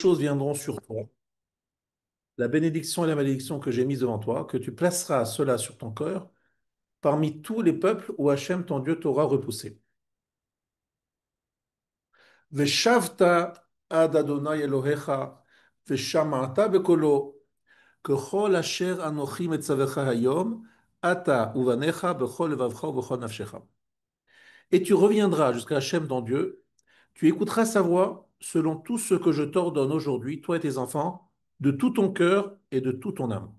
Choses viendront sur toi, la bénédiction et la malédiction que j'ai mises devant toi, que tu placeras cela sur ton cœur, parmi tous les peuples où Hachem, ton Dieu, t'aura repoussé. Veshavta ad Adonai Elohecha, veshamata bekolo, kechol asher anochi metzavecha hayom, ata uvanecha bechol levavcha ubechol nafshecha. Et tu reviendras jusqu'à Hachem, ton Dieu, tu écouteras sa voix selon tout ce que je t'ordonne aujourd'hui, toi et tes enfants, de tout ton cœur et de toute ton âme.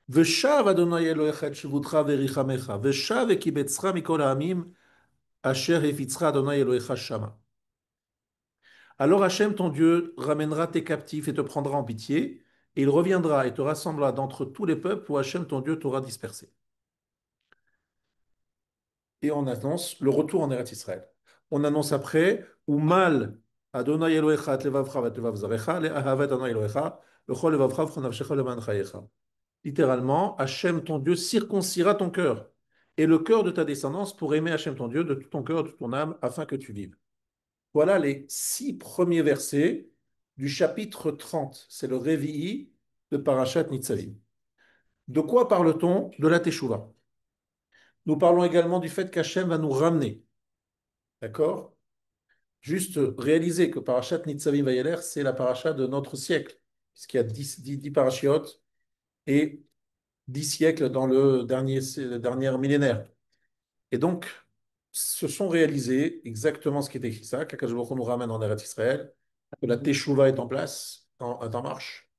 ושב אדוני אלוהיך את שבותך וריחמך, ושב וקיבצך מכל העמים אשר הפיצך אדוני אלוהיך שמה. Alors Hachem, ton Dieu, ramènera tes captifs et te prendra en pitié, et il reviendra et te rassemblera d'entre tous les peuples où Hachem, ton Dieu, t'aura dispersé. Et on annonce le retour en Eretz Israël. On annonce après, ou mal Adonai Elohecha et levavcha et levav zarecha, le ahavet Adonai Elohecha, lechol levavcha v'chol nafshecha leman chayecha. Littéralement, Hachem, ton Dieu, circoncira ton cœur et le cœur de ta descendance pour aimer Hachem, ton Dieu, de tout ton cœur, de toute ton âme, afin que tu vives. Voilà les 6 premiers versets du chapitre 30. C'est le Révi'i de Parashat Nitzavim. De quoi parle-t-on? De la Teshuvah. Nous parlons également du fait qu'Hachem va nous ramener. D'accord? Juste réaliser que Parashat Nitzavim Vayeler, c'est la paracha de notre siècle, puisqu'il y a 10 parachiotes et 10 siècles dans le dernier millénaire. Et donc, se sont réalisés exactement ce qui est écrit ça, qu'Akadosh Baruch Hu nous ramène en Eretz Israël, que la Teshuvah est en place, est en marche.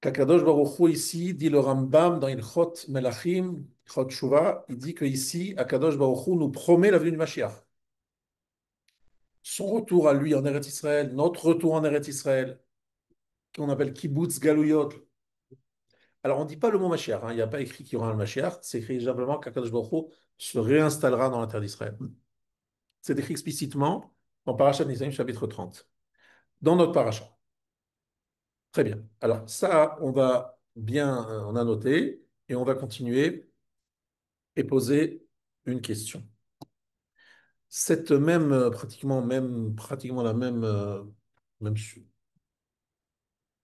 Qu'Akadosh Baruch Hu ici, dit le Rambam dans Ilchot Melachim, Ilchot Shuvah, il dit que ici, Akadosh Baruch Hu nous promet la venue du Mashiach. Son retour à lui en Eretz Israël, notre retour en Eretz Israël, qu'on appelle Kibbutz Galuyot. Alors, on ne dit pas le mot Mashiach, hein, il n'y a pas écrit qu'il y aura un Mashiach, c'est écrit simplement qu'Akadosh Baruch Hu se réinstallera dans la terre d'Israël. C'est écrit explicitement dans Parashat Nisaïm, chapitre 30, dans notre paracha. Très bien. Alors, ça, on va bien, on a noté, et on va continuer et poser une question. Cette même, pratiquement la même,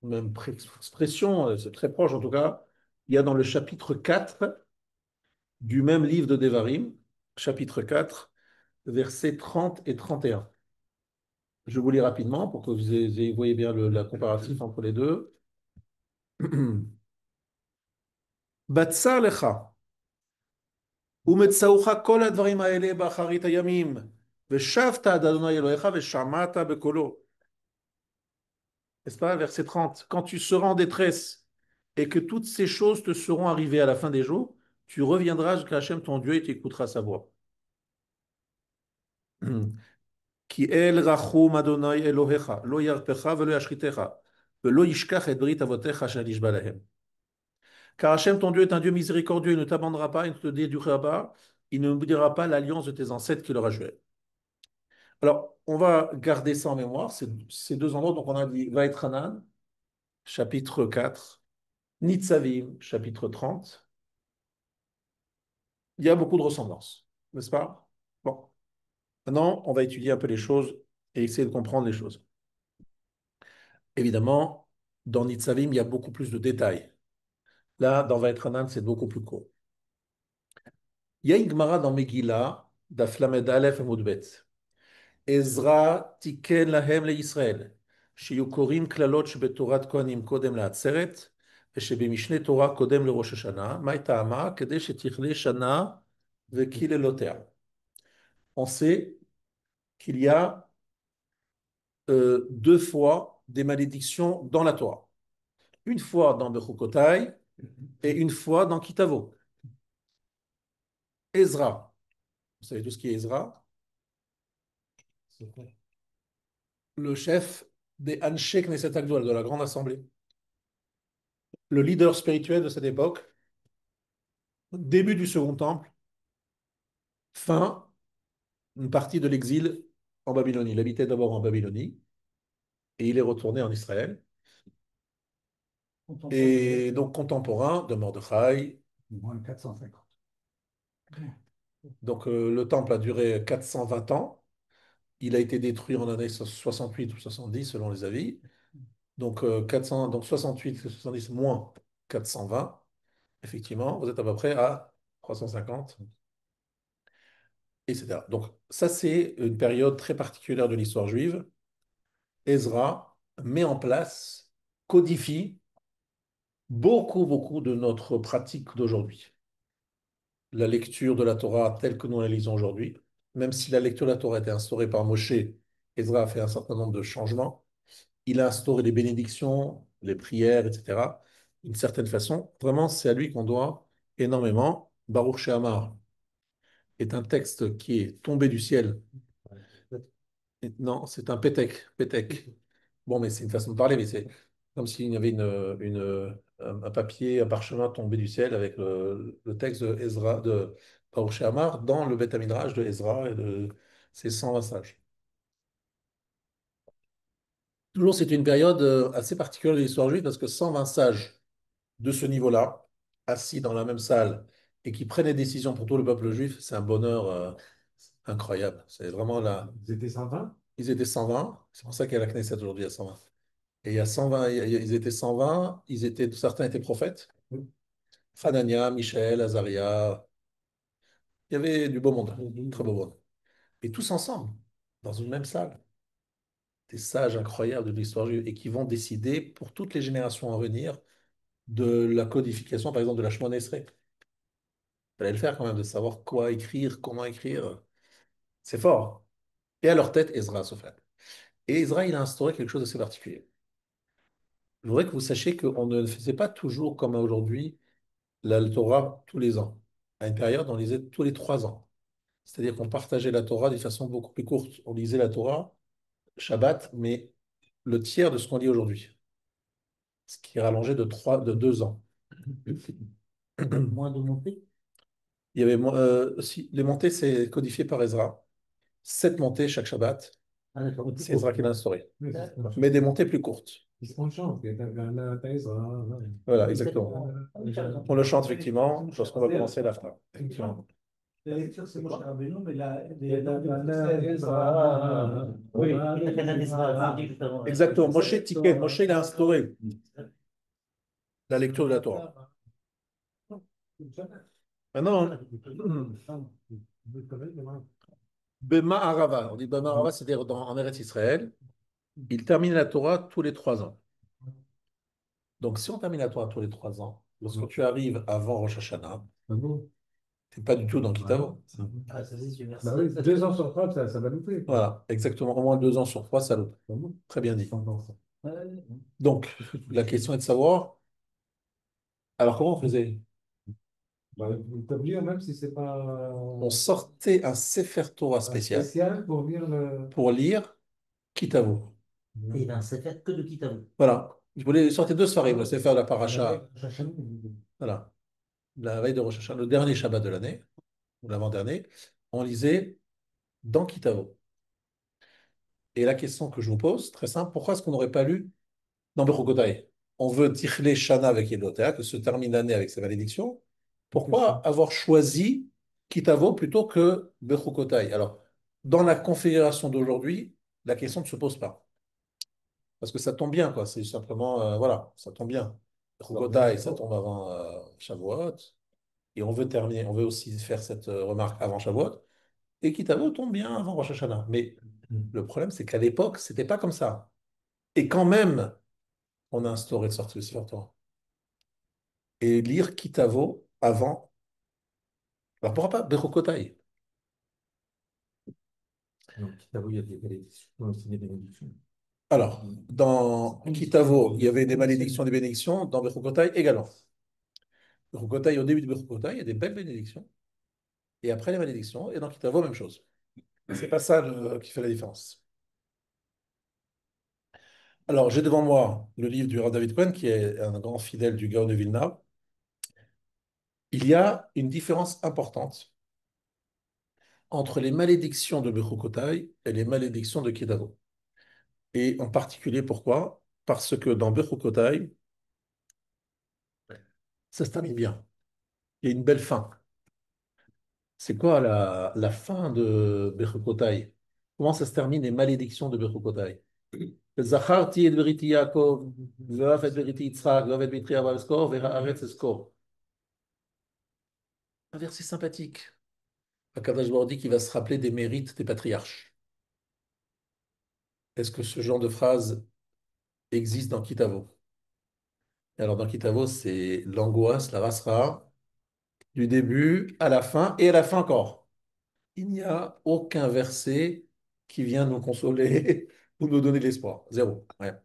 même expression, c'est très proche en tout cas, il y a dans le chapitre 4 du même livre de Devarim, chapitre 4, versets 30 et 31. Je vous lis rapidement pour que vous voyez bien la comparatif entre les deux. בצר לך, ומצאוך כל הדברים האלה באחרית הימים, ושבת עד אדוני אלוהיך ושמעת בקולו. N'est-ce pas, verset 30. Quand tu seras en détresse et que toutes ces choses te seront arrivées à la fin des jours, tu reviendras jusqu'à Hachem ton Dieu et tu écouteras sa voix. כי אל רחום אדוני אלוהיך, לא ירפך ולא ישחיתך, ולא ישכח את ברית אבותיך אשר נשבע להם. Car Hachem, ton Dieu, est un Dieu miséricordieux, il ne t'abandonnera pas, il ne te déduira pas, il ne n'oubliera pas l'alliance de tes ancêtres qu'il aura juré. Alors, on va garder ça en mémoire, ces deux endroits. Donc, on a dit Vaïtranan, chapitre 4, Nitzavim, chapitre 30. Il y a beaucoup de ressemblances, n'est-ce pas? Bon, maintenant, on va étudier un peu les choses et essayer de comprendre les choses. Évidemment, dans Nitzavim, il y a beaucoup plus de détails. Là, dans Vaïtranan, c'est beaucoup plus court. Il y a une Gemara dans Megillah, d'Aflamed Aleph et Moudbet. Ezra tiken lahem לישראל, שיהיו קוראים קללות שבתורת כהנים קודם לעצרת, ושבמשנה תורה קודם לראש השנה. מה טעמה? כדי שתכלה שנה וקללותיה. On sait qu'il y a 2 fois des malédictions dans la Torah. Une fois dans Bechukotai et une fois dans Kitavo. Ezra, vous savez tout ce qui est Ezra, le chef des Anshe Knesset Agdol, de la Grande Assemblée, le leader spirituel de cette époque, début du Second Temple, fin, une partie de l'exil en Babylonie. Il habitait d'abord en Babylonie et il est retourné en Israël. Et donc contemporain de Mordechai. Moins 450. Donc le temple a duré 420 ans. Il a été détruit en année 68 ou 70 selon les avis. Donc, 400, donc 68, 70 moins 420. Effectivement, vous êtes à peu près à 350, etc. Donc, ça, c'est une période très particulière de l'histoire juive. Ezra met en place, codifie beaucoup, beaucoup de notre pratique d'aujourd'hui. La lecture de la Torah telle que nous la lisons aujourd'hui, même si la lecture de la Torah a été instaurée par Moshe, Ezra a fait un certain nombre de changements. Il a instauré les bénédictions, les prières, etc. D'une certaine façon, vraiment, c'est à lui qu'on doit énormément. Baruch She'amar est un texte qui est tombé du ciel. Non, c'est un pétek, pétek. Bon, mais c'est une façon de parler, mais c'est comme s'il y avait un papier, un parchemin tombé du ciel avec le texte de Ezra, de Baruch She'amar dans le Beth Midrash de Ezra et de ses 120 sages. Toujours, c'est une période assez particulière de l'histoire juive parce que 120 sages de ce niveau-là, assis dans la même salle et qui prennent des décisions pour tout le peuple juif, c'est un bonheur incroyable. C'est vraiment là. Ils étaient 120? Ils étaient 120, c'est pour ça qu'il y a la Knesset aujourd'hui à 120. Et il y a 120, ils étaient 120, certains étaient prophètes. Oui. Hanania, Michel, Azaria, il y avait du beau monde, très beau monde. Et tous ensemble, dans une même salle, des sages incroyables de l'histoire juive et qui vont décider pour toutes les générations à venir de la codification, par exemple, de la Shemona Esrei. Il fallait le faire quand même, de savoir quoi écrire, comment écrire. C'est fort. Et à leur tête, Ezra, sauf elle. Et Ezra, il a instauré quelque chose d'assez particulier. Je voudrais que vous sachiez qu'on ne faisait pas toujours comme aujourd'hui la Torah tous les ans. À une période, on lisait tous les 3 ans. C'est-à-dire qu'on partageait la Torah d'une façon beaucoup plus courte. On lisait la Torah, Shabbat, mais le tiers de ce qu'on lit aujourd'hui, ce qui est rallongé de 2 ans. Moins de montée. Il y avait, les montées, c'est codifié par Ezra. 7 montées chaque Shabbat. Ah, d'accord. C'est Ezra qui l'a instauré. Oui, Mais des montées plus courtes. on chante. Voilà, exactement. Exactement. Ah oui, tu as raison. On le chante effectivement lorsqu'on va commencer l'after. Effectivement. La lecture, c'est Moshe Rabbeinu, mais Oui. il a fait la Ezra, juste avant. Exactement. Moshe Tiken, Moshe il a instauré la lecture de la Torah. Maintenant, Bema Arava, on dit Bema Arava, c'est-à-dire en Eretz Israël, il termine la Torah tous les 3 ans. Donc si on termine la Torah tous les 3 ans, lorsque tu arrives avant Rosh Hashanah, tu n'es pas du tout dans Kitavo. Ah, ça, c'est sûr, merci. Bah oui, 2 ans sur 3, ça va nous faire. Voilà, exactement. Au moins 2 ans sur 3, ça loupe. Très bien dit. Ouais, Donc, la question est de savoir, alors comment on faisait? Bah, t'oublies, même si c'est pas On sortait un Sefer Torah un spécial spécial pour lire le. pour lire Kitavo. et il a un sefer que de Kitabu. Voilà. Je voulais sortir 2 soirées, le Sefer de la Paracha, Chacun. voilà, la veille de Rosh Hashanah, le dernier Shabbat de l'année, ou l'avant-dernier, on lisait dans Kitavo. Et la question que je vous pose, très simple, pourquoi est-ce qu'on n'aurait pas lu dans Bechukotai? On veut Tichle Shana avec Yedotea, que se termine l'année avec ses malédictions. Pourquoi avoir choisi Kitavo plutôt que Bechukotai? Alors, dans la configuration d'aujourd'hui, la question ne se pose pas. Parce que ça tombe bien, quoi. C'est simplement, voilà, ça tombe bien. Bechukotai, ça tombe avant Shavuot. Et on veut terminer, on veut aussi faire cette remarque avant Shavuot. Et Kitavo tombe bien avant Rosh Hashanah. Mais le problème, c'est qu'à l'époque, c'était pas comme ça. Et quand même, on a instauré de sortir le Sefer Torah. Et lire Kitavo avant. Alors pourquoi pas Bechukotai? Donc, Kitavo, il y a des bénédictions, aussi des bénédictions. Alors, dans Kitavo, il y avait des malédictions, des bénédictions. Dans Bechukotai également. Bechukotai, au début de Bechukotai, il y a des belles bénédictions. Et après les malédictions, et dans Kitavo, même chose. C'est pas ça qui fait la différence. Alors, j'ai devant moi le livre du Rav David Cohen, qui est un grand fidèle du Gaon de Vilna. Il y a une différence importante entre les malédictions de Bechukotai et les malédictions de Kitavo. Et en particulier, pourquoi? Parce que dans Bechukotai, ça se termine bien. Il y a une belle fin. C'est quoi la fin de Bechukotai? comment ça se termine les malédictions de Bechukotai? Zacharti et beriti Yaakov, ve'af et beriti Yitzhak, ve'af et beriti Avraham eskor, ve'haaretz eskor. Un verset sympathique. Akadosh Baruch dit qu'il va se rappeler des mérites des patriarches. Est-ce que ce genre de phrase existe dans Kitavo? Alors dans Kitavo, c'est l'angoisse, la rasra, du début à la fin et à la fin encore. Il n'y a aucun verset qui vient nous consoler ou nous donner de l'espoir. Zéro. Rien.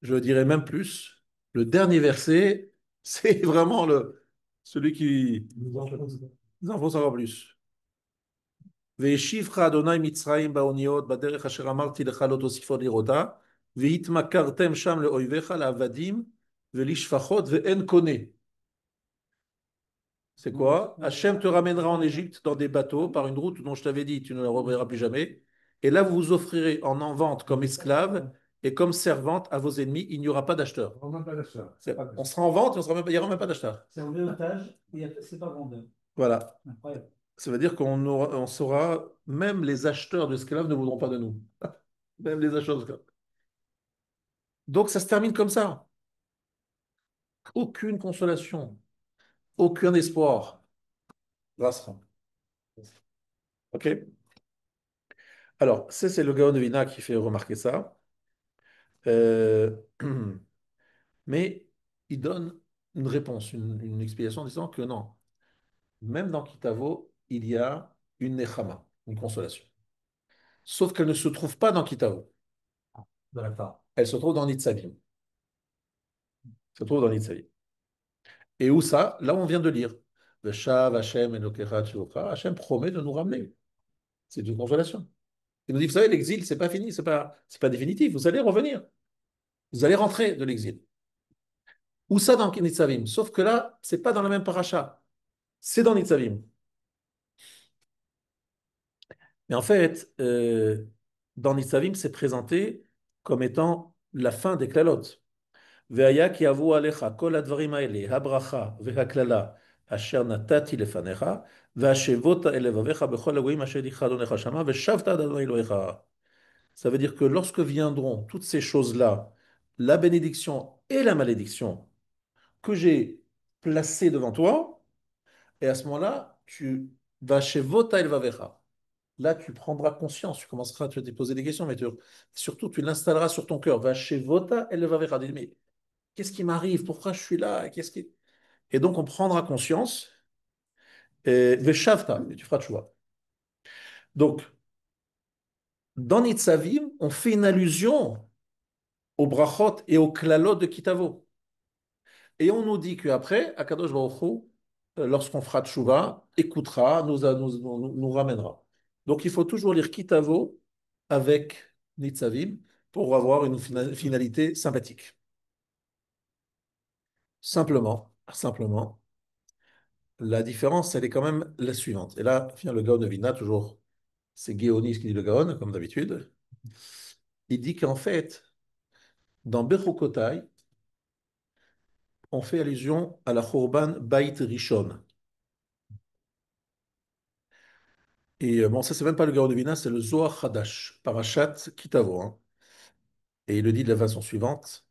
Je dirais même plus. Le dernier verset, c'est vraiment celui qui nous enfonce encore plus. והשיבך אדוני מצרים באוניות בדרך אשר אמרתי לך לא תוסיפו לראותה והתמכרתם שם לאויביך לעבדים ולשפחות ואין קונה. C'est quoi? Hachem te ramènera en Égypte dans des bateaux par une route dont je t'avais dit, tu ne la reverras plus jamais. Et là, vous vous offrirez en vente comme esclave et comme servante à vos ennemis. Il n'y aura pas d'acheteur. On sera en vente et il n'y aura même pas d'acheteur. C'est en otage et c'est pas vendeur. Voilà. Incroyable. Ça veut dire on saura, même les acheteurs d'esclaves ne voudront pas de nous. Même les acheteurs d'esclaves. Donc ça se termine comme ça. Aucune consolation, aucun espoir. Grâce. OK? Alors, c'est le Gaon de Vina qui fait remarquer ça. Euh, mais il donne une réponse, une explication en disant que non, même dans Kitavo, il y a une Nechama, une consolation. Sauf qu'elle ne se trouve pas dans Kitavo. D'accord. Elle se trouve dans Nitzavim. Elle se trouve dans Nitzavim. Et où ça? Là où on vient de lire. Veshav Hashem Elokecha Tshuvcha. Hashem promet de nous ramener. C'est une consolation. Il nous dit, vous savez, l'exil, c'est pas fini, c'est pas définitif. Vous allez revenir. Vous allez rentrer de l'exil. Où ça dans Nitzavim? Sauf que là, c'est pas dans la même paracha. C'est dans Nitzavim. Mais en fait, dans Nitzavim, c'est présenté comme étant la fin des klalot. Ve'aya ki avu alecha kol advarim haele, habracha ve'haklala asher natati lefanecha, ve'ashevota elevavecha bechol hagoyim asher dicha adonecha shama, ve'shavta ad Adonai Elohecha. Ça veut dire que lorsque viendront toutes ces choses-là, la bénédiction et la malédiction que j'ai placées devant toi, et à ce moment-là, tu vas chez Vota Elvavecha. Là, tu prendras conscience, tu commenceras à te poser des questions, mais surtout, tu l'installeras sur ton cœur. Va chez Vota Elvavecha. Dis, mais qu'est-ce qui m'arrive? Pourquoi je suis là? Et donc, on prendra conscience. Veshavta, et tu feras tchouva. Donc, dans Nitzavim, on fait une allusion aux brachot et aux klalot de Kitavo. Et on nous dit qu'après, Akadosh Baruch Hu, lorsqu'on fera tchouva, écoutera, nous ramènera. Donc il faut toujours lire Kitavo avec Nitzavim pour avoir une finalité sympathique. Simplement, la différence, elle est quand même la suivante. Et là, vient le Gaon de Vilna, toujours, c'est Géonis qui dit le Gaon, comme d'habitude. Il dit qu'en fait, dans Bechukotai, on fait allusion à la Khurban Bait Rishon. Et bon, ça, c'est même pas le Gaon de Vilna, c'est le Zohar Hadash, Parashat Kitavo, hein. Et il le dit de la façon suivante.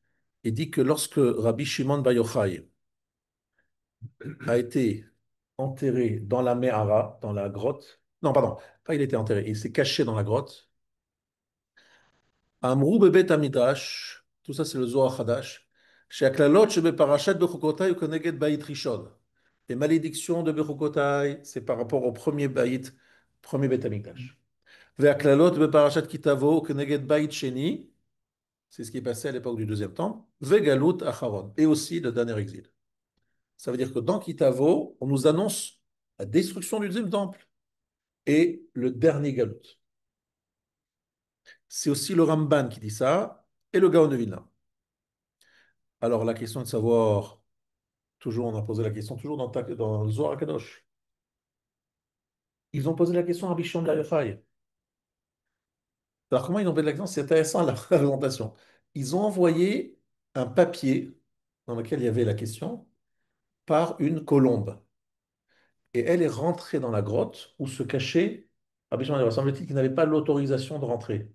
Il dit que lorsque Rabbi Shimon Bar Yochai a été enterré dans la Me'ara, dans la grotte, non, pardon, pas il était enterré, il s'est caché dans la grotte, Amrou bebet Amidrash, tout ça c'est le Zohar Hadash, chez Aklalot, chez Parashat Bechukotai, ou Keneged Baït Rishon. Les malédictions de Bechukotai, c'est par rapport au premier Baït, premier Bet Amikdash. Ve'aklalot beparashat Kitavo, Keneged Baït Sheni, c'est ce qui est passé à l'époque du deuxième temple. Vegalut Acharon. Et aussi le dernier exil. Ça veut dire que dans Kitavo, on nous annonce la destruction du deuxième temple et le dernier Galut. C'est aussi le Ramban qui dit ça et le Gaon de Vilna. Alors la question est de savoir, toujours on a posé la question, toujours dans le Zohar Kadosh. Ils ont posé la question à Rabbi Shimon Bar Yochai. Alors comment ils ont posé la question? C'est intéressant la présentation. Ils ont envoyé un papier dans lequel il y avait la question par une colombe. Et elle est rentrée dans la grotte où se cachait Rabbi Shimon, il semble-t-il qu'il n'avait pas l'autorisation de rentrer.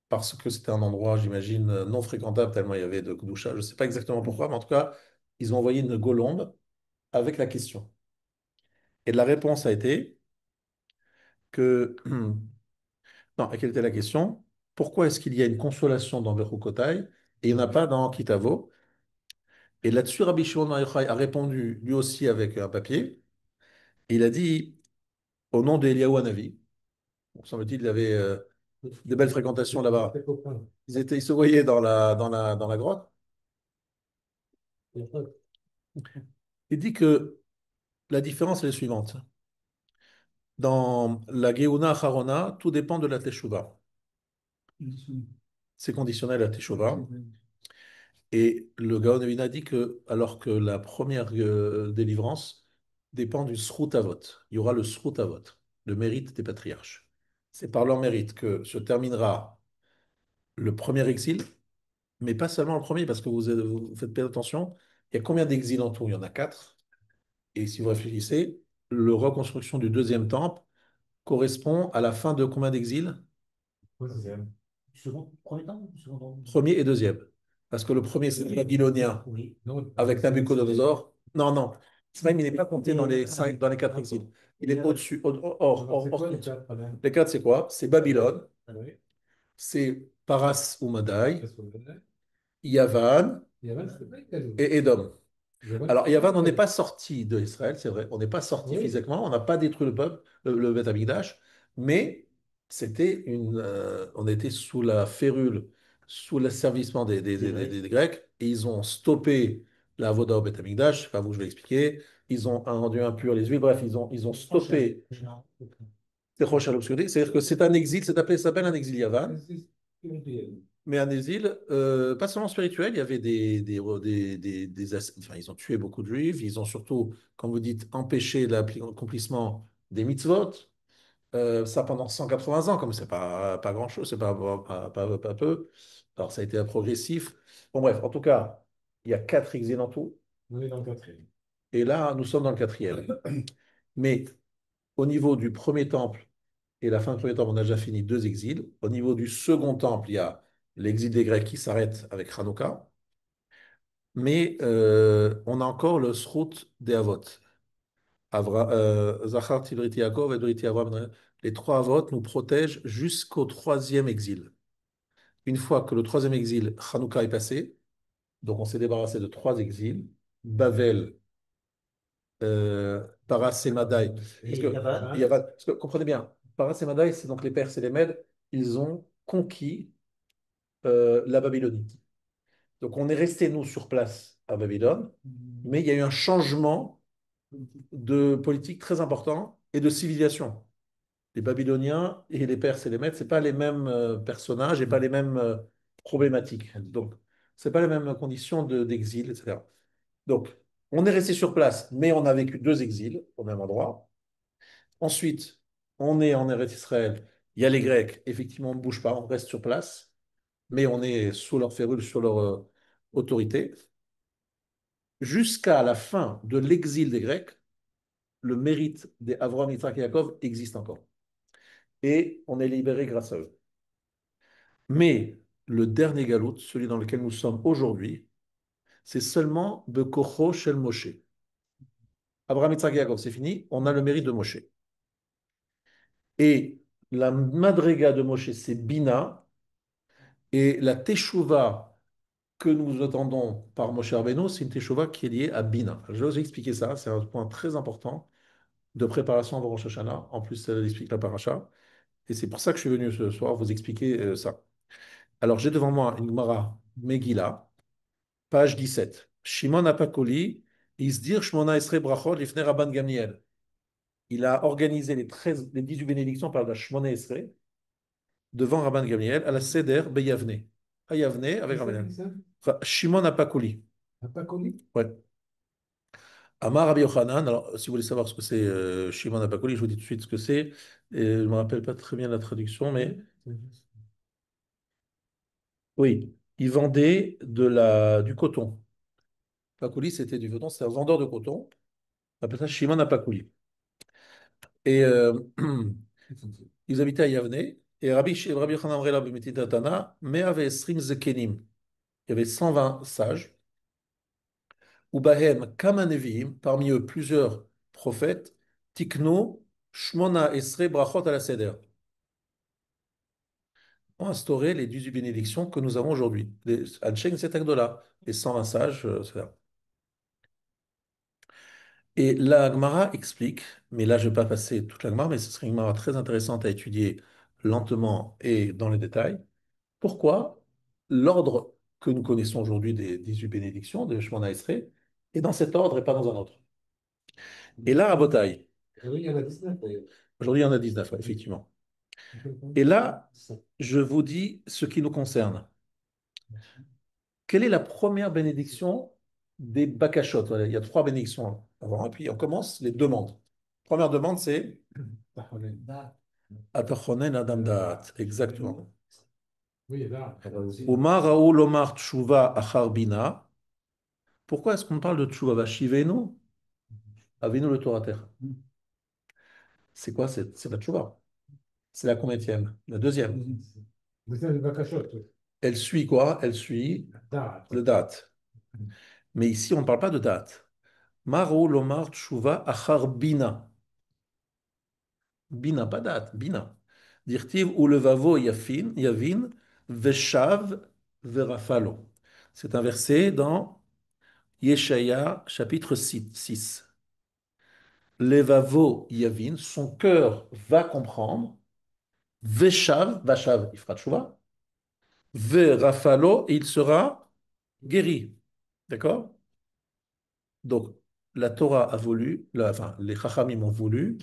Parce que c'était un endroit, j'imagine, non fréquentable, tellement il y avait de Kedusha. Je ne sais pas exactement pourquoi, mais en tout cas, ils ont envoyé une golombe avec la question. Et la réponse a été que... Non, quelle était la question? Pourquoi est-ce qu'il y a une consolation dans Bechukotai et il n'y en a pas dans Kitavo? Et là-dessus, Rabbi Shimon Bar Yochai a répondu lui aussi avec un papier. Et il a dit, au nom d'Eliyahu Hanavi, donc, semble-t-il, il avait de belles fréquentations là-bas. Ils se voyaient dans la grotte. Il dit que la différence est la suivante. Dans la Geouna Acharona, tout dépend de la Teshuvah. C'est conditionnel à la Teshuvah. Et le Gaon de Vilna dit que, alors que la première délivrance dépend du Srut Avot, il y aura le Srut Avot, le mérite des patriarches. C'est par leur mérite que se terminera le premier exil, mais pas seulement le premier, parce que vous faites bien attention, il y a combien d'exils en tout? Il y en a quatre. Et si vous réfléchissez, la reconstruction du deuxième temple correspond à la fin de combien d'exils? Second, premier temps ou second temps? Premier et deuxième. Parce que le premier, c'est le babylonien Oui. avec Nabucodonosor. Non, non. Ismaël, il n'est pas compté dans dans les quatre exils. Il est au-dessus, hors compte. Les quatre, c'est quoi? C'est Babylone, c'est Paras ou Madaï, Yavan et Édom. Alors, Yavan, on n'est pas sorti d'Israël, c'est vrai. On n'est pas sorti physiquement, on n'a pas détruit le peuple, le Beth Amikdash, mais on était sous la férule, sous l'asservissement des Grecs, et ils ont stoppé la Avoda au Beth Amikdash, enfin, vous, je vais expliquer. Ils ont rendu impurs les huiles, bref, ils ont stoppé Techosh à l'obscurité. C'est-à-dire que c'est un exil, ça s'appelle un exil Yavan, mais un exil, pas seulement spirituel, il y avait enfin, ils ont tué beaucoup de juifs, ils ont surtout, comme vous dites, empêché l'accomplissement des mitzvot, ça pendant 180 ans, comme c'est pas grand-chose, c'est pas peu. Alors ça a été progressif. Bon bref, en tout cas, il y a quatre exils en tout, et là, nous sommes dans le quatrième. Mais au niveau du premier temple et la fin du premier temple, on a déjà fini deux exils. Au niveau du second temple, il y a l'exil des Grecs qui s'arrête avec Hanouka. Mais on a encore le Srout des Avot. Zachar, Tivrit, Yaakov et Brit Avraham. Les trois Avot nous protègent jusqu'au troisième exil. Une fois que le troisième exil, Hanouka, est passé, donc on s'est débarrassé de trois exils, Bavel, Paras et Madaï. Parce que, comprenez bien, Paras et Madaï, c'est donc les Perses et les Mèdes, ils ont conquis la Babylonie. Donc on est resté, nous, sur place à Babylone, mais il y a eu un changement de politique très important et de civilisation. Les Babyloniens et les Perses et les Mèdes, ce pas les mêmes personnages et pas les mêmes problématiques. Donc, ce pas les mêmes conditions d'exil, etc. Donc, on est resté sur place, mais on a vécu deux exils au même endroit. Ensuite, on est en Eretz Israël. Il y a les Grecs. Effectivement, on ne bouge pas, on reste sur place, mais on est sous leur férule, sur leur autorité. Jusqu'à la fin de l'exil des Grecs, le mérite des Avraham, Yitzhak et Yaakov existe encore. Et on est libéré grâce à eux. Mais le dernier galout, celui dans lequel nous sommes aujourd'hui, c'est seulement Bekocho Shel Moshe. Abraham, Yitzhak et Yaakov, c'est fini, on a le mérite de Moshe. Et la madriga de Moshe, c'est Bina, et la Teshuvah que nous attendons par Moshe Rabbeinu, c'est une Teshuvah qui est liée à Bina. Je vais vous expliquer ça, c'est un point très important de préparation avant Rosh Hashanah. En plus, ça explique la paracha. Et c'est pour ça que je suis venu ce soir vous expliquer ça. Alors, j'ai devant moi une Gemara Megillah, page 17. Shimon Apakoli, Isdir Shmona Esre Brachot Lifne Rabban Gamliel. Il a organisé les 18 bénédictions par la Shmona Esre devant Rabban Gamliel à la Seder Beyavne. À Yavne avec Rabban Gamliel. Enfin, Shimon Apakoli. Ouais. Amar Rabbi Yochanan, alors si vous voulez savoir ce que c'est Shimon Apakoli, je vous dis tout de suite ce que c'est. Et je ne me rappelle pas très bien la traduction, mais oui, il vendait du coton. Apakoli, c'était du coton, c'était un vendeur de coton. On appelle ça Shimon Apakoli. Et Ils habitaient à Yavne. Et Rabbi Yochanan Amrei là, B'Metitatana, Me'av Esrim Zekenim. Il y avait 120 sages. Ubahem Kama Neviim, parmi eux plusieurs prophètes. Tikno, Shmona Esre Brachot à la Seder. Ont instauré les 18 bénédictions que nous avons aujourd'hui. Les Ansheng Setagdola, les 120 sages, etc. Et la Gemara explique, mais là je ne vais pas passer toute la Gemara, mais ce serait une Gemara très intéressante à étudier lentement et dans les détails. Pourquoi l'ordre que nous connaissons aujourd'hui des 18 bénédictions de Shemona Esrei est dans cet ordre et pas dans un autre. Et là, à Botaï, Oui, il y en a 19 d'ailleurs. aujourd'hui il y en a 19, ouais, effectivement. Et là, je vous dis ce qui nous concerne. Quelle est la première bénédiction des Bakashot? Voilà, il y a trois bénédictions avant, et puis on commence les demandes. Première demande, c'est Atachonen Adam Da'at. Exactement. Oui, là. Omar Raoul Omar Tshuva Achar Bina. Pourquoi est-ce qu'on parle de Tshuva? Vashivenu, Avinu le Torah Terre. C'est quoi? C'est la Tshuva. C'est la combienième? La deuxième. Vous avez le Bakashot. Elle suit quoi? Elle suit Date. le date. Mais ici, on ne parle pas de date. Maro lomar tshuva achar bina. Bina, pas date, bina. Dirtiv ou le vavo yafin, yavin, veshav verafalo. C'est un verset dans Yeshaya, chapitre 6. Levavo yavin, son cœur va comprendre. Veshav, vashav, il fera tshuva. Verafalo, et il sera guéri. D'accord? Donc, la Torah a voulu, enfin, les Chachamim ont voulu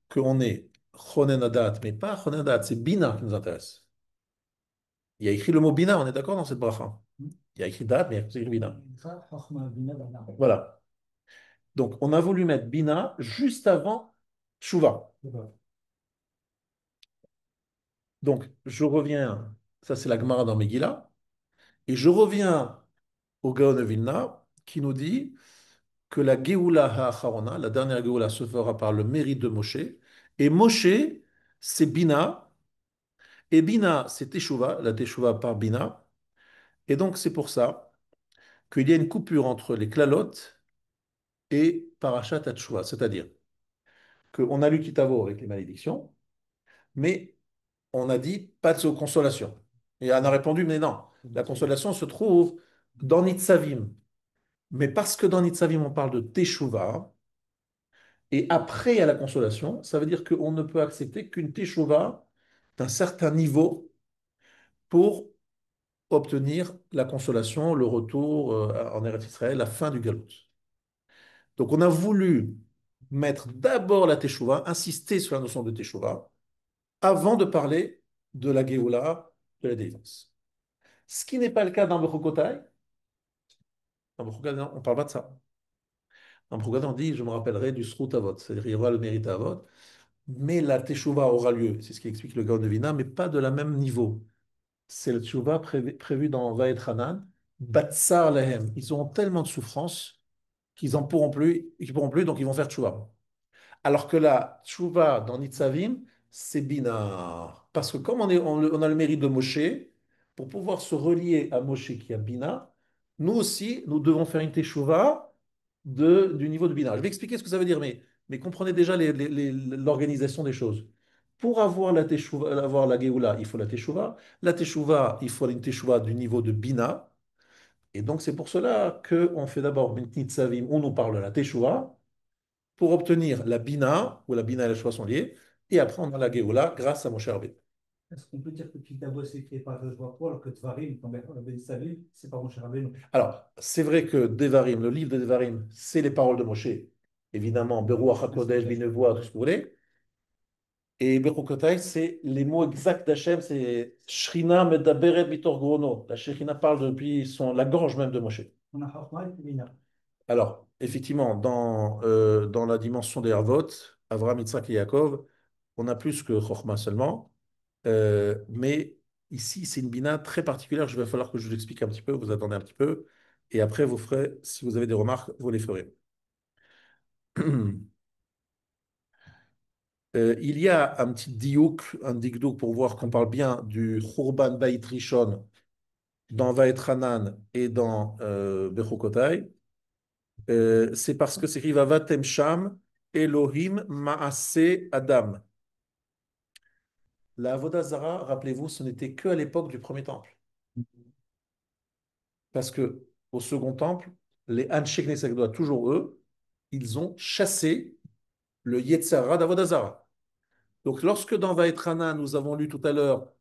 qu'on ait Chonenadat, mais pas Chonenadat, c'est Bina qui nous intéresse. Il y a écrit le mot Bina, on est d'accord dans cette bracha. Il y a écrit Dat, mais il y a écrit Bina. Voilà. Donc, on a voulu mettre Bina juste avant Tshuva. Donc, je reviens, ça c'est la Gemara dans Megillah, et je reviens au Gaon de Vilna qui nous dit que la Géoula Ha'acharona, la dernière Géoula, se fera par le mérite de Moshe. Et Moshe, c'est Bina. Et Bina, c'est Teshuvah, la Teshuvah par Bina. Et donc, c'est pour ça qu'il y a une coupure entre les klalotes et Parashat Teshuvah. C'est-à-dire qu'on a lu Kitavo avec les malédictions, mais on a dit pas de consolation. Et Anne a répondu, mais non, la consolation se trouve dans Nitzavim. Mais parce que dans Nitzavim, on parle de Teshuvah, et après, il y a la consolation. Ça veut dire qu'on ne peut accepter qu'une teshuva d'un certain niveau pour obtenir la consolation, le retour en Eretz Israël, la fin du Galout. Donc, on a voulu mettre d'abord la teshuva, insister sur la notion de teshuva, avant de parler de la Géoula, de la délivrance. Ce qui n'est pas le cas dans Bechukotai. Dans Bechukotai, on ne parle pas de ça. Dans Bechukotai, on dit, je me rappellerai du Srut Avot, c'est-à-dire il y aura le mérite à Avot. Mais la teshuva aura lieu, c'est ce qui explique le Gaon de Vina, mais pas de la même niveau. C'est le teshuva prévu dans Vaed Hanan, Batsar Lehem. Ils auront tellement de souffrance qu'ils en pourront plus, donc ils vont faire teshuva. Alors que la teshuva dans Nitzavim, c'est Bina. Parce que comme on a le mérite de Moshe, pour pouvoir se relier à Moshe qui a Bina, nous aussi, nous devons faire une teshuva du niveau de Bina. Je vais expliquer ce que ça veut dire, mais comprenez déjà l'organisation des choses. Pour avoir la teshuva, avoir la Géoula, il faut la teshuva. La teshuva, il faut une teshuva du niveau de Bina. Et donc, c'est pour cela qu'on fait d'abord Nitzavim, où on nous parle de la teshuva, pour obtenir la Bina, où la Bina et la teshuva sont liées, et après on a la Géoula grâce à Moshe Rabbeinu. Est-ce qu'on peut dire que Kitabo c'est écrit par Joshua alors que Tvarim, quand Ben Salim, c'est par Moshe Rabbeinu? Alors, c'est vrai que Devarim, le livre de Devarim, c'est les paroles de Moshe. Évidemment, Beruach HaKodesh, Binevoa, tout ce que vous voulez. Et Bechukotai, c'est les mots exacts d'Hachem, c'est Shrina Medaberet Bitor Grono. La Shrina parle depuis la gorge même de Moshe. On a Chachma et Bina. Alors, effectivement, dans la dimension des Harvot, Avraham, Yitzhak et Yaakov, on a plus que Chochma seulement. Mais ici, c'est une bina très particulière. Il va falloir que je vous explique un petit peu, vous attendez un petit peu. Et après, vous ferez, si vous avez des remarques, vous les ferez. Il y a un petit diouk, un dikdouk pour voir qu'on parle bien du Khurban Bayit Rishon dans Vaet Hanan et dans Bechukotai. C'est parce que c'est écrit Vavatem Sham Elohim Maase Adam. La Avodah Zarah, rappelez-vous, ce n'était que à l'époque du premier temple. Parce que au second temple, les Anshek Nesagdoa, toujours eux, ils ont chassé le Yetzara d'Avodah Zarah. Donc lorsque dans Vaetrana, nous avons lu tout à l'heure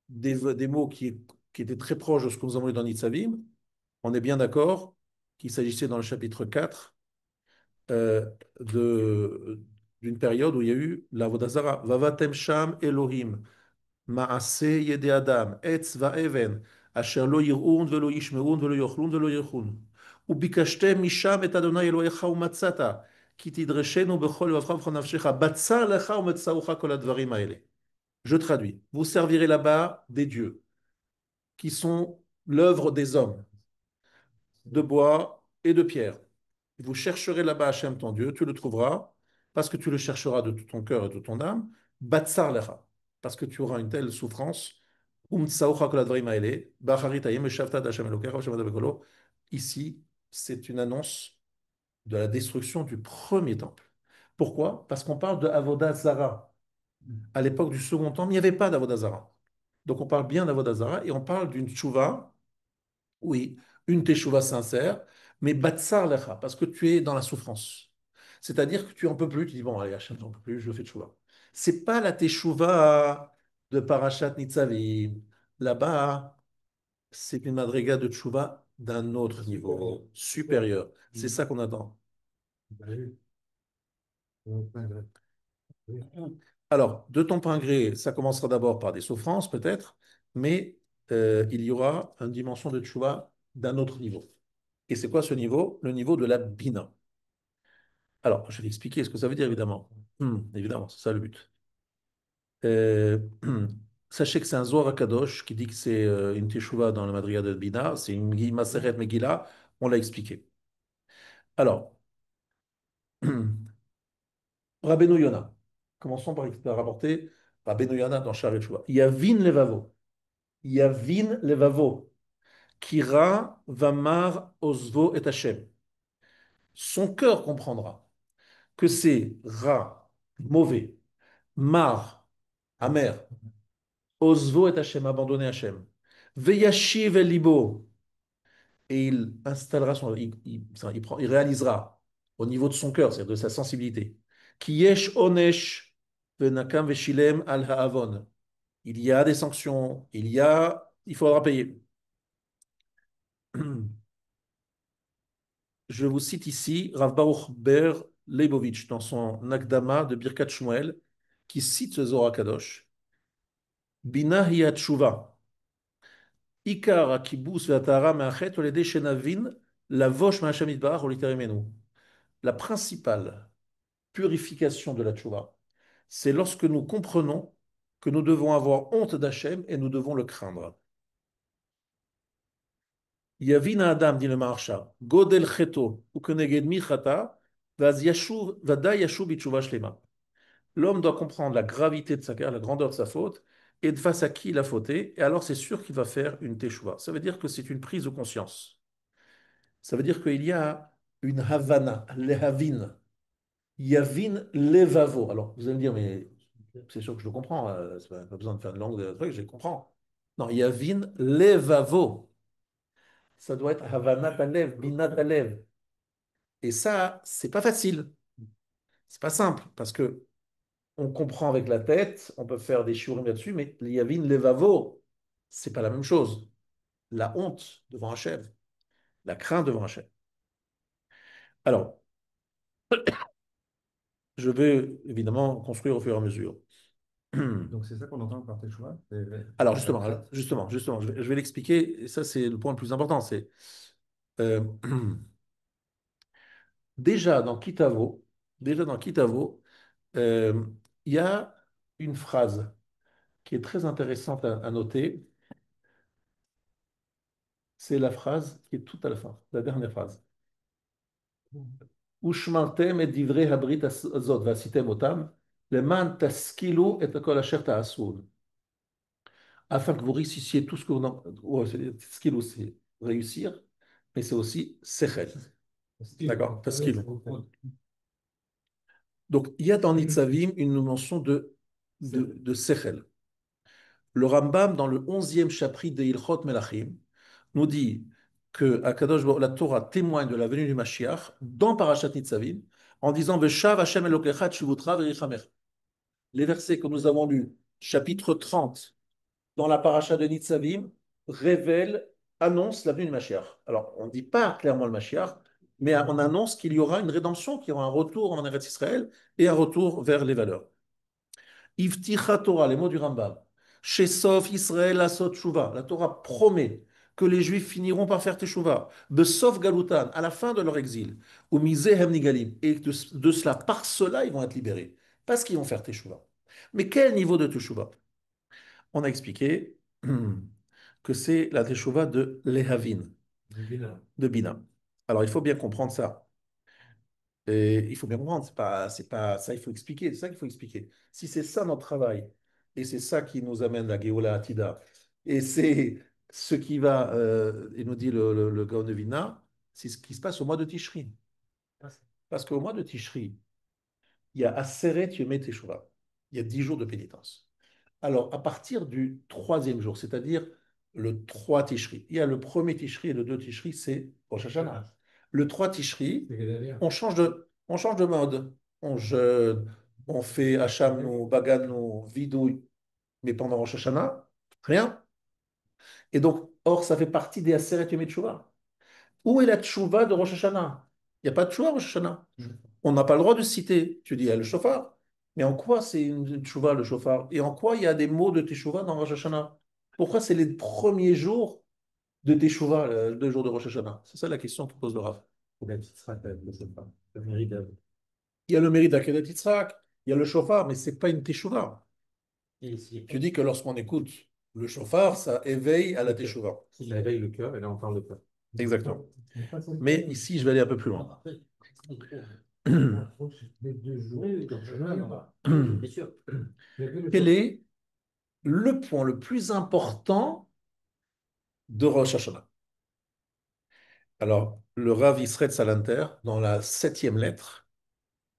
des mots qui étaient très proches de ce que nous avons lu dans Nitzavim, on est bien d'accord qu'il s'agissait dans le chapitre 4 euh, de, d'une période où il y a eu l'Avodah Zarah. Vavatem Sham Elohim. Maaseh yede Adam, etz va'even, asher lo yir'un velo yishme'un velo yochlun velo yirchun. וביקשתם משם את אדוני אלוהיך ומצאת, כי תדרשנו בכל לבבך ובכל נפשך, בצר לך ומצאוך כל הדברים האלה. Je traduis. Vous servirez là-bas des dieux, qui sont l'œuvre des hommes, de bois et de pierre. Vous chercherez là-bas Hachem ton Dieu, tu le trouveras, parce que tu le chercheras de tout ton cœur et de toute ton âme, batsar lecha, parce que tu auras une telle souffrance. Ici, c'est une annonce de la destruction du premier temple. Pourquoi? Parce qu'on parle de Avodah Zara. À l'époque du second temple, il n'y avait pas d'Avodah Zara. Donc on parle bien d'Avodah Zara et on parle d'une tchouva, oui, une teshuva sincère, mais batsar lecha, parce que tu es dans la souffrance. C'est-à-dire que tu en peux plus, tu dis, bon, allez, Hachem, j'en peux plus, je fais teshuva. C'est pas la teshuva de Parashat Nitzavim. Là-bas, c'est une madriga de teshuva d'un autre niveau, supérieur. C'est ça qu'on attend. Alors, de ton plein gré, ça commencera d'abord par des souffrances, peut-être, mais il y aura une dimension de teshuva d'un autre niveau. Et c'est quoi ce niveau? Le niveau de la bina. Alors, je vais expliquer ce que ça veut dire, évidemment. Évidemment, c'est ça le but. Euh, Sachez que c'est un Zohar Kadosh qui dit que c'est une teshuva dans la madriga de bina, c'est une Maseret Megillah, on l'a expliqué. Alors, Rabbeinu Yona, commençons par rapporter Rabbeinu Yona dans Sha'ar Teshuva. Yavin levavo, Yavin levavo, Kira vamar ozvo et Hashem. Son cœur comprendra que c'est ra, mauvais, mar, amer, osvo et Hachem, abandonner Hachem, veyashiv el libo, et il installera il réalisera au niveau de son cœur, c'est-à-dire de sa sensibilité, ki yesh onesh venakam veshilem al ha'avon. Il y a des sanctions, il faudra payer. Je vous cite ici Rav Baruch Ber Leibovitch dans son Akdama de Birkat Shmuel, qui cite ce Zohar Kadosh. Bina hi tshuva. Ikar akibus ve'atahara me'achet oledei shenavin lavosh me'Hashem yitbarach uliterimenu. La principale purification de la tshuva, c'est lorsque nous comprenons que nous devons avoir honte d'Hachem et nous devons le craindre. Yavina Adam, dit le Maharsha, Godel Cheto, ou Keneged Mi Chata, Vada Yashuv Bitshuva Shlema. L'homme doit comprendre la gravité de la grandeur de sa faute, et de face à qui il a fauté, et alors c'est sûr qu'il va faire une teshuva. Ça veut dire que c'est une prise de conscience. Ça veut dire qu'il y a une havana, lehavin, yavin levavo. Alors vous allez me dire, mais c'est sûr que je le comprends, pas besoin de faire une langue de truc, je le comprends. Non, yavin levavo. Ça doit être havana talev, bina talev. Et ça, c'est pas facile. C'est pas simple, parce que on comprend avec la tête, on peut faire des shiurim là-dessus, mais l'yavin levavo, c'est pas la même chose. La honte devant Hachem, la crainte devant Hachem. Alors, je vais évidemment construire au fur et à mesure. Donc c'est ça qu'on entend par tes choix. Alors justement, je vais l'expliquer. Et ça, c'est le point le plus important. C'est euh, déjà dans Kitavo, déjà dans Kitavo, euh, il y a une phrase qui est très intéressante à noter. C'est la phrase qui est tout à la fin, la dernière phrase. Ushmartem et divrei habrit azot vasitem otam. Leman taskilu et kol asher ta'asun. Afin que vous réussissiez tout ce que vous... Ouais, taskilu, c'est réussir, mais c'est aussi sechel. D'accord, taskilu. Donc, il y a dans Nitzavim une notion de sechel. Le Rambam, dans le 11e chapitre de Ilchot Melachim, nous dit que Akadosh Baruch la Torah témoigne de la venue du Mashiach dans Parashat Nitzavim en disant Veshav Hashem Elokecha Tshuvutra V'Yichamecha. Les versets que nous avons lus, chapitre 30, dans la Parashat de Nitzavim, révèlent, annoncent la venue du Mashiach. Alors, on ne dit pas clairement le Mashiach, mais on annonce qu'il y aura une rédemption, qu'il y aura un retour en Eretz Israël et un retour vers les valeurs. Ivticha Torah, les mots du Rambam. Chez Sof Israël Asot Tshuva. La Torah promet que les Juifs finiront par faire Teshuvah. Besof Galutan, à la fin de leur exil. Ou Mizehem Nigalim. Et de cela, par cela, ils vont être libérés. Parce qu'ils vont faire Teshuvah. Mais quel niveau de Teshuvah? On a expliqué que c'est la Teshuvah de Lehavin, de Bina. Alors, il faut bien comprendre ça. Et il faut bien comprendre, c'est pas ça, il faut expliquer, c'est ça qu'il faut expliquer. Si c'est ça notre travail, et c'est ça qui nous amène à Géoula Atida, et c'est ce qui va, et nous dit le Gaon de Vilna, c'est ce qui se passe au mois de Tishri. Parce qu'au mois de Tishri, il y a Aseret Yom Teshuvah, il y a 10 jours de pénitence. Alors, à partir du troisième jour, c'est-à-dire le 3 Tishri, il y a le premier Tishri et le 2 Tishri, c'est Rosh Hashanah. Le 3 Tishri, on change de mode. On jeûne, on fait Hacham, nous, Bagan, nous, vidouille, mais pendant Rosh Hashanah, rien. Et donc, or, ça fait partie des Aseret Yom Teshuvah. Où est la Teshuvah de Rosh Hashanah? Il n'y a pas de Teshuvah Rosh Hashanah. On n'a pas le droit de citer. Tu dis, il y a le shofar. Mais en quoi c'est une teshuvah, le shofar? Et en quoi il y a des mots de teshuvah dans Rosh Hashanah? Pourquoi c'est les premiers jours de teshuvah, les 2 jours de Rosh Hashanah? C'est ça la question que pose le Rav. La petite sera je sais pas. Le mérite Il y a le mérite d'Akedat Yitzhak, il y a le shofar, mais ce n'est pas une teshuvah. ici. Tu dis que lorsqu'on écoute le shofar, ça éveille à la teshuvah. Ça éveille le cœur et là on parle de peur. Exactement. Mais ici, je vais aller un peu plus loin. Les 2 jours. Oui, comme je bien sûr. Quel est le point le plus important de Rosh Hashanah? Alors, le Rav Israël Salanter, dans la 7e lettre,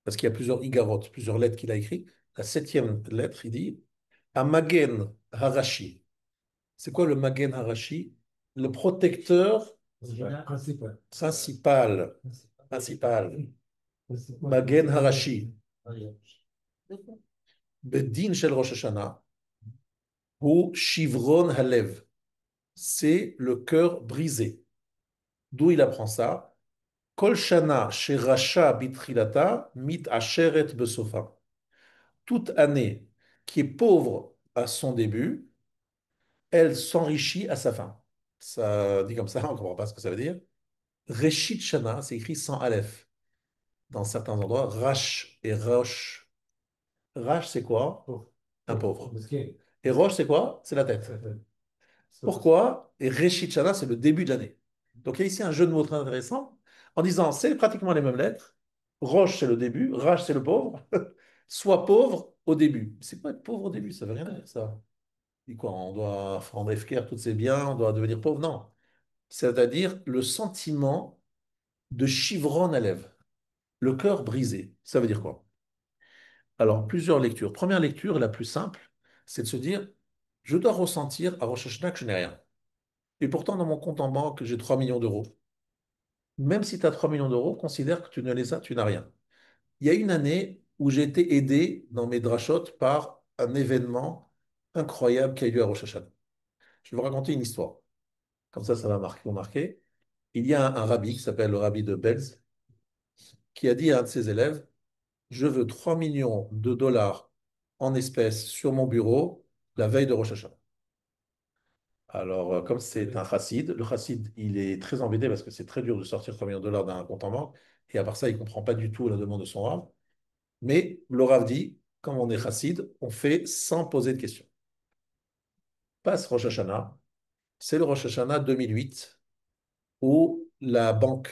parce qu'il y a plusieurs igarotes, plusieurs lettres qu'il a écrites, la 7e lettre, il dit Amagen Harashi. C'est quoi le Magen Harashi? Le protecteur Principal. principal. Magen Harashi. Bedin Shel Rosh Hashanah. Ou Shivron Halev. C'est le cœur brisé. D'où il apprend ça? Kol shana sheracha bitrilata mit asheret besofa. Toute année qui est pauvre à son début, elle s'enrichit à sa fin. Ça dit comme ça, on ne comprend pas ce que ça veut dire. Reshit shana, c'est écrit sans aleph. Dans certains endroits, Rash et Rosh. Rash, c'est quoi? Un pauvre. Et Rosh, c'est quoi? C'est la tête. Pourquoi? Et Reshit shana, c'est le début de l'année. Donc il y a ici un jeu de mots très intéressant en disant c'est pratiquement les mêmes lettres. Roche, c'est le début, Rach, c'est le pauvre. Sois pauvre au début. C'est pas être pauvre au début, ça veut rien dire ça. Et quoi, on doit rendre efficace tous ses biens, on doit devenir pauvre? Non. C'est-à-dire le sentiment de chivron à lèvres, le cœur brisé. Ça veut dire quoi? Alors, plusieurs lectures. Première lecture, la plus simple, c'est de se dire je dois ressentir à Rosh Hashanah que je n'ai rien. Et pourtant, dans mon compte en banque, j'ai 3 millions d'euros. Même si tu as 3 millions d'euros, considère que tu ne les as, tu n'as rien. Il y a une année où j'ai été aidé dans mes drachotes par un événement incroyable qui a eu lieu à Rosh Hashanah. Je vais vous raconter une histoire. Comme ça va vous marquer. Il y a un rabbi qui s'appelle le rabbi de Belz qui a dit à un de ses élèves, je veux 3 millions de dollars en espèces sur mon bureau la veille de Rosh Hashanah. Alors, comme c'est un chassid, le chassid, il est très embêté parce que c'est très dur de sortir 3 millions de dollars d'un compte en banque. Et à part ça, il ne comprend pas du tout la demande de son rab. Mais le Rav dit, comme on est chassid, on fait sans poser de questions. Passe Rosh Hashanah, c'est le Rosh Hashanah 2008, où la banque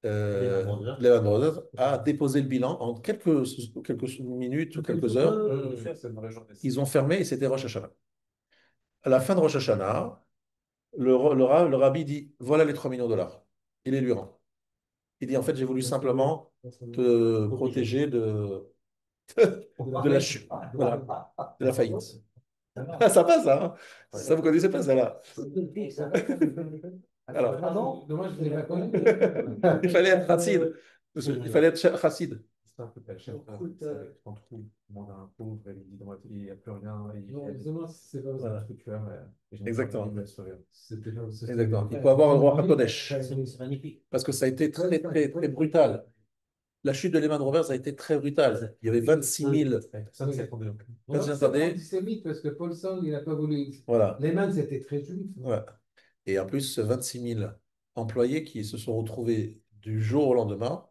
Lehman Brothers a déposé le bilan en quelques minutes ou quelques heures. C'est une vraie journée. Ils ont fermé et c'était Rosh Hashanah. À la fin de Rosh Hashanah, le rabbi dit, voilà les 3 millions de dollars. Il les lui rend. Il dit, en fait, j'ai voulu simplement te protéger de la chute, voilà, de la faillite. Ah, ça passe, hein? Ça, vous connaissez pas, ça, là. Alors, Dommage, je ne l'ai pas connu. il fallait être chassid. Il fallait être chassid. C'est un peu caché. On trouve, on a un pauvre, il dit dans il n'y a plus rien. Non, justement, c'est pas Voilà. Ce que tu as, mais Exactement. C'était là où c'était- Exactement. Il faut avoir le roi HaKodesh. C'est magnifique. Parce que ça a été très, très, très brutal. La chute de Lehman Brothers a été très brutale. Il y avait 26 000. Ça, c'est attendez. Personne C'est s'attendait. antisémite parce que Paul Sang, il n'a pas voulu. Voilà. Lehman, c'était très juif. Ouais. Et en plus, 26 000 employés qui se sont retrouvés du jour au lendemain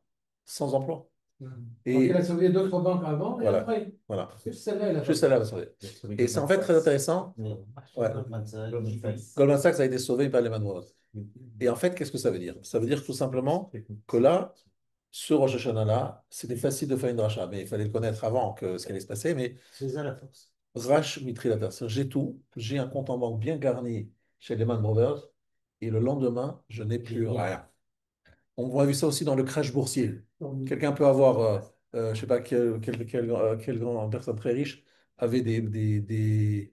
sans emploi. Donc, Et il a sauvé d'autres banques avant et voilà. après. Voilà. Juste celle-là, il a Juste pas- celle-là, vous savez. Et c'est en fait très intéressant. Ouais. Goldman Sachs a été sauvé par Lehman Brothers. Et en fait, qu'est-ce que ça veut dire? Ça veut dire tout simplement que là, ce Rosh Hashanah-là, c'était facile de faire une dracha, mais il fallait le connaître avant que ce qui allait se passer. Mais C'est ça la force. Rash Mitrilater, c'est-à-dire j'ai tout, j'ai un compte en banque bien garni chez Lehman Brothers, et le lendemain, je n'ai plus rien. On a vu ça aussi dans le crash boursier. Quelqu'un peut avoir, je ne sais pas quelle grande personne très riche avait des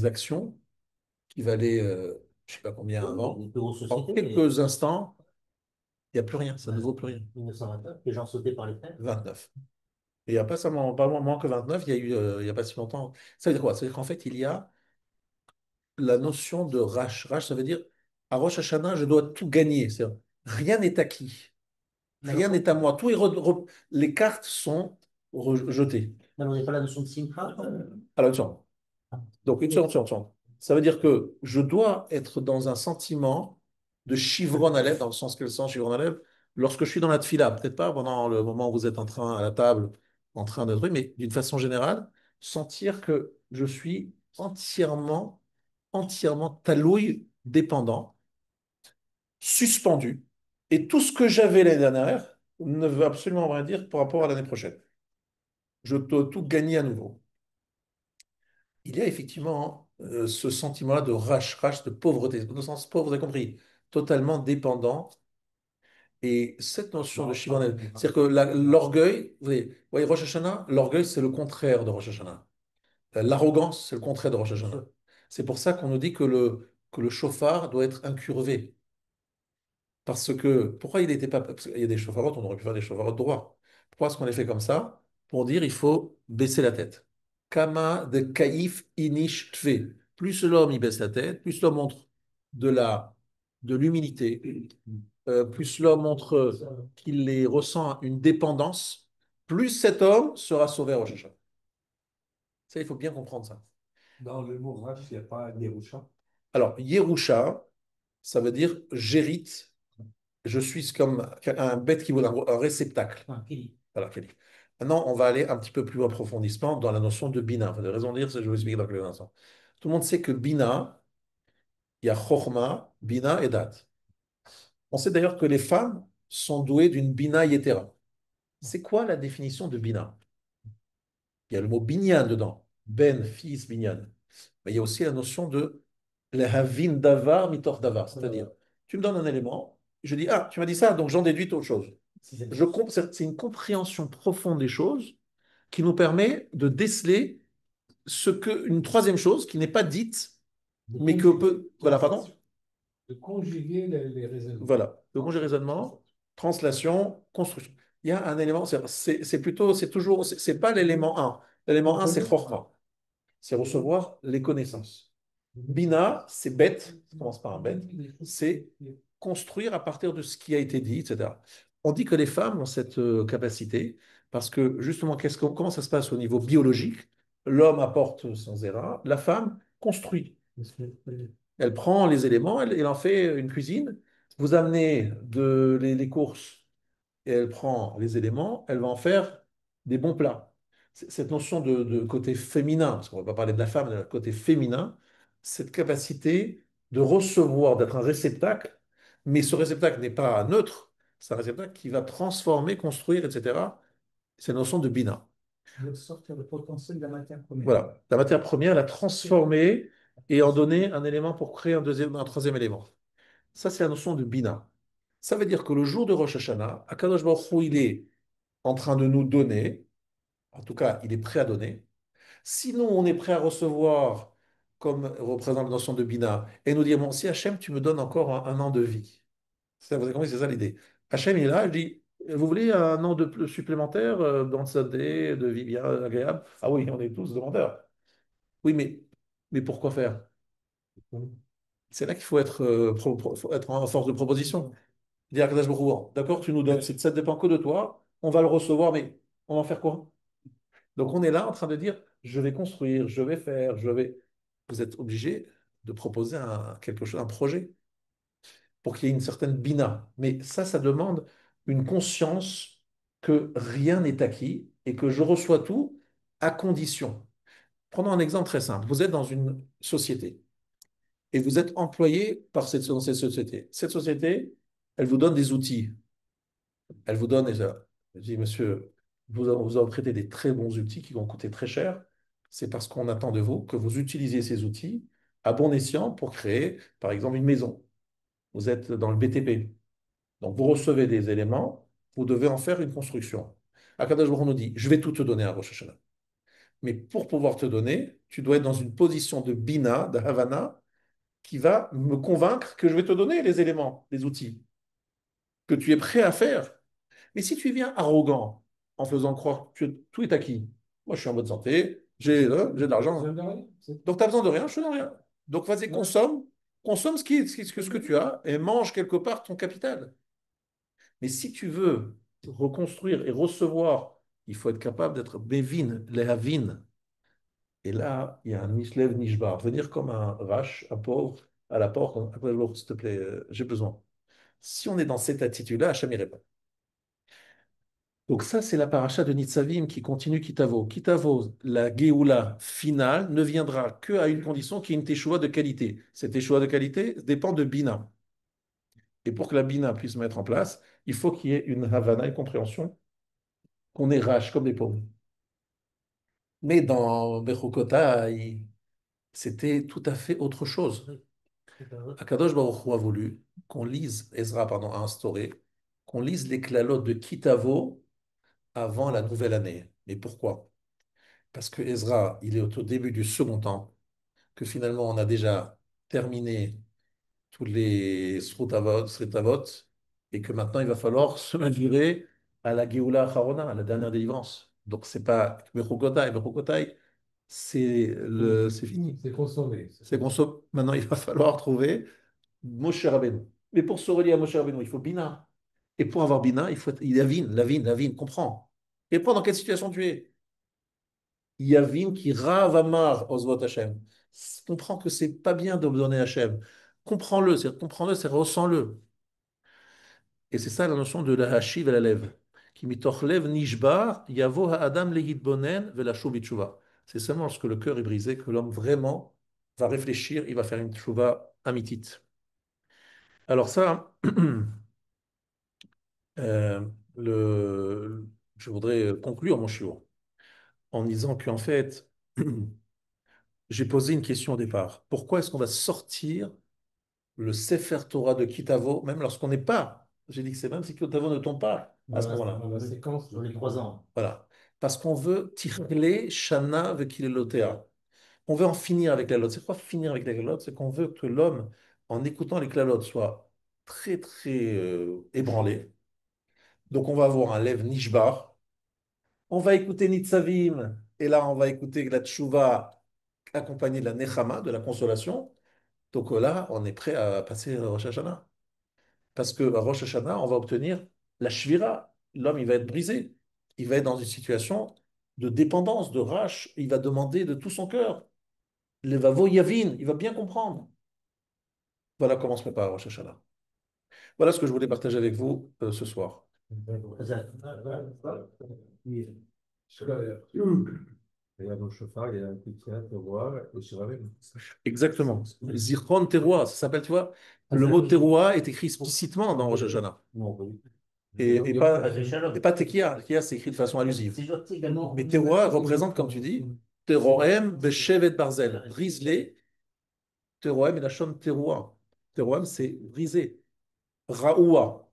actions qui valaient, je ne sais pas combien avant. Les plus grosses En sociétés. quelques instants, il n'y a plus rien, ça ne vaut plus rien. 1929, les gens sautaient par les fenêtres. 29. Et il n'y a pas seulement, pas moins que 29, il y a eu, il n'y a pas si longtemps. Ça veut dire quoi? Ça veut dire qu'en fait, il y a la notion de Rash. Rash, ça veut dire, à Rosh Hashanah, je dois tout gagner. C'est-à-dire, rien n'est acquis. Rien n'est à moi. Tout est les cartes sont jetées. Mais on n'est pas la notion de simcha. Alors, une seconde. Donc, une seconde. Ça veut dire que je dois être dans un sentiment de chivron à lèvres, dans le sens que le sens chivron à lèvres, lorsque je suis dans la tfila. Peut-être pas pendant le moment où vous êtes en train, à la table, en train de truc, mais d'une façon générale, sentir que je suis entièrement talouille, dépendant, suspendu. Et tout ce que j'avais l'année dernière ne veut absolument rien dire par rapport à l'année prochaine. Je dois tout gagner à nouveau. Il y a effectivement ce sentiment-là de rage, de pauvreté. Dans le sens pauvre, vous avez compris, totalement dépendant. Et cette notion de Shivan, c'est-à-dire que l'orgueil, vous voyez, Rosh Hashanah, l'orgueil, c'est le contraire de Rosh Hashanah. L'arrogance, c'est le contraire de Rosh Hashanah. C'est pour ça qu'on nous dit que le chauffard doit être incurvé. Parce que, pourquoi il n'était pas. Parce qu'il y a des chauffarottes, on aurait pu faire des chauffarottes droits. Pourquoi est-ce qu'on les fait comme ça? Pour dire il faut baisser la tête. Kama de kaif inish tve. Plus l'homme il baisse la tête, plus l'homme montre de l'humilité, plus l'homme montre qu'il ressent une dépendance, plus cet homme sera sauvé à Rosh Hashanah. Ça, il faut bien comprendre ça. Dans le mot Rash, il n'y a pas Yerusha. Alors, Yerusha, ça veut dire j'hérite, je suis comme un bête qui vaut un réceptacle. Ah, qui dit? Voilà, Philippe. Maintenant, on va aller un petit peu plus approfondissement dans la notion de Bina. Vous avez raison de dire, je vais vous expliquer dans quelques instants. Tout le monde sait que Bina, il y a Chokhmah, Bina et Dat. On sait d'ailleurs que les femmes sont douées d'une Bina Yetera. C'est quoi la définition de Bina? Il y a le mot Binyan dedans. Ben, fils, Binyan. Mais il y a aussi la notion de Lehavin Davar, Mitor Davar. C'est-à-dire, tu me donnes un élément, je dis, ah, tu m'as dit ça, donc j'en déduis autre chose. C'est une compréhension profonde des choses qui nous permet de déceler une troisième chose qui n'est pas dite, mais que peut. Voilà, pardon? De conjuguer les raisonnements. Voilà. Le congé raisonnement, translation, construction. Il y a un élément, c'est plutôt, c'est toujours, c'est pas l'élément 1. L'élément 1, c'est chorma. C'est recevoir les connaissances. Bina, c'est bête, ça commence par un bête, c'est construire à partir de ce qui a été dit, etc. On dit que les femmes ont cette capacité parce que justement, comment ça se passe au niveau biologique? L'homme apporte son zéra, la femme construit. Elle prend les éléments, elle en fait une cuisine. Vous amenez les courses et elle prend les éléments, elle va en faire des bons plats. Cette notion de côté féminin, parce qu'on ne va pas parler de la femme, mais de côté féminin, cette capacité de recevoir, d'être un réceptacle, mais ce réceptacle n'est pas neutre, C'est un résultat qui va transformer, construire, etc. C'est la notion de bina. De sortir le potentiel de la matière première. Voilà, la matière première, la transformer et en donner un élément pour créer un troisième élément. Ça, c'est la notion de bina. Ça veut dire que le jour de Rosh Hashanah, Akadosh Baruch Hu, il est en train de nous donner, en tout cas, il est prêt à donner. Sinon, on est prêt à recevoir, comme représente la notion de bina, et nous dire, bon, si Hachem, tu me donnes encore un an de vie. Vous avez compris, c'est ça l'idée. Hachem, il est là, je dis, vous voulez un an de plus supplémentaire dans le santé, de vie bien agréable? Ah oui, on est tous demandeurs. Oui, mais pourquoi faire? C'est là qu'il faut être, faut être en force de proposition. Dire à Kadosh Baruch Hu, d'accord, tu nous donnes, ça ne dépend que de toi, on va le recevoir, mais on va en faire quoi? Donc on est là en train de dire, je vais construire, je vais faire, je vais. Vous êtes obligé de proposer quelque chose, un projet, pour qu'il y ait une certaine bina. Mais ça demande une conscience que rien n'est acquis et que je reçois tout à condition. Prenons un exemple très simple. Vous êtes dans une société et vous êtes employé dans cette société. Cette société, elle vous donne des outils. Elle vous donne, je dis, monsieur, vous avez prêté des très bons outils qui vont coûter très cher. C'est parce qu'on attend de vous que vous utilisiez ces outils à bon escient pour créer, par exemple, une maison. Vous êtes dans le BTP. Donc, vous recevez des éléments, vous devez en faire une construction. Akadosh Baruch Hu nous dit, je vais tout te donner à Rosh Hashanah. Mais pour pouvoir te donner, tu dois être dans une position de bina, de havana, qui va me convaincre que je vais te donner les éléments, les outils, que tu es prêt à faire. Mais si tu viens arrogant, en faisant croire que tout est acquis, moi je suis en bonne santé, j'ai de l'argent, donc tu n'as besoin de rien, je te donne rien. Donc vas-y, consomme ce que tu as et mange quelque part ton capital. Mais si tu veux reconstruire et recevoir, il faut être capable d'être Bevin, Lehavin. Et là, il y a un Nishlev Nishbar, venir comme un vache, un pauvre, à la porte, s'il te plaît, j'ai besoin. Si on est dans cette attitude-là, Hachem y répond. Donc ça, c'est la paracha de Nitzavim qui continue Kitavo. Kitavo, la Géoula finale, ne viendra qu'à une condition qui est une Teshuva de qualité. Cette Teshuva de qualité dépend de Bina. Et pour que la Bina puisse se mettre en place, il faut qu'il y ait une Havana, une compréhension, qu'on est rage comme des pauvres. Mais dans Bechukotai, c'était tout à fait autre chose. Akadosh Baruch Hu a voulu qu'on lise, Ezra pardon, a instauré, qu'on lise les klalotes de Kitavo avant la nouvelle année. Mais pourquoi? Parce que Ezra, il est au début du second temps, que finalement on a déjà terminé tous les Srutavot, et que maintenant il va falloir se mesurer à la Géoula Acharona, à la dernière délivrance. Donc c'est pas Mechukotai, Mechukotai, c'est fini. C'est consommé. C'est consommé. Maintenant il va falloir trouver Moshe Rabbeinu. Mais pour se relier à Moshe Rabbeinu, il faut Bina. Et pour avoir Bina, il faut être Yavin, comprends. Et dans quelle situation tu es? Yavin qui rave amar Osvot Hashem. Comprends que c'est pas bien de donner Hashem. Comprends-le, c'est ressens-le. Et c'est ça la notion de la hashiv et la lève. Qui mitochlev nishbar, yavo ha'adam lehitbonen velashuv bitshuva. C'est seulement lorsque le cœur est brisé que l'homme vraiment va réfléchir, il va faire une tshuva amitit. Alors ça, euh, je voudrais conclure mon shiur en disant qu'en fait, j'ai posé une question au départ. Pourquoi est-ce qu'on va sortir le Sefer Torah de Kitavo, même lorsqu'on n'est pas, j'ai dit que c'est même si Kitavo ne tombe pas à ce moment-là. La séquence. Dans les 3 ans. Voilà. Parce qu'on veut tirer Shana Vekilelotea. On veut en finir avec la lot. C'est quoi finir avec la lot? C'est qu'on veut que l'homme, en écoutant les klalotes, soit très, très ébranlé. Donc on va avoir un lève nishbar. On va écouter Nitzavim. Et là, on va écouter la tshuva accompagnée de la nechama, de la consolation. Donc là, on est prêt à passer Rosh Hashanah. Parce que à Rosh Hashanah, on va obtenir la shvira. L'homme, il va être brisé. Il va être dans une situation de dépendance, de rage. Il va demander de tout son cœur. Le vavo yavin, il va bien comprendre. Voilà comment on se prépare à Rosh Hashanah. Voilà ce que je voulais partager avec vous ce soir. Il y a nos chauffards, il y a un petit terroir et sur la Exactement. Zichron terroir, ça s'appelle, tu vois, le mot terroir est écrit explicitement dans Rosh Hashanah. Non, oui. et Pas pas, de shalom. et pas tekia. Tekia, c'est écrit de façon allusive. C'est gentil également. Mais teroa représente, comme tu dis, teroem beshevet barzel. Brise-les. Teroem et la chonne teroa. Teroem, c'est briser. Raoua.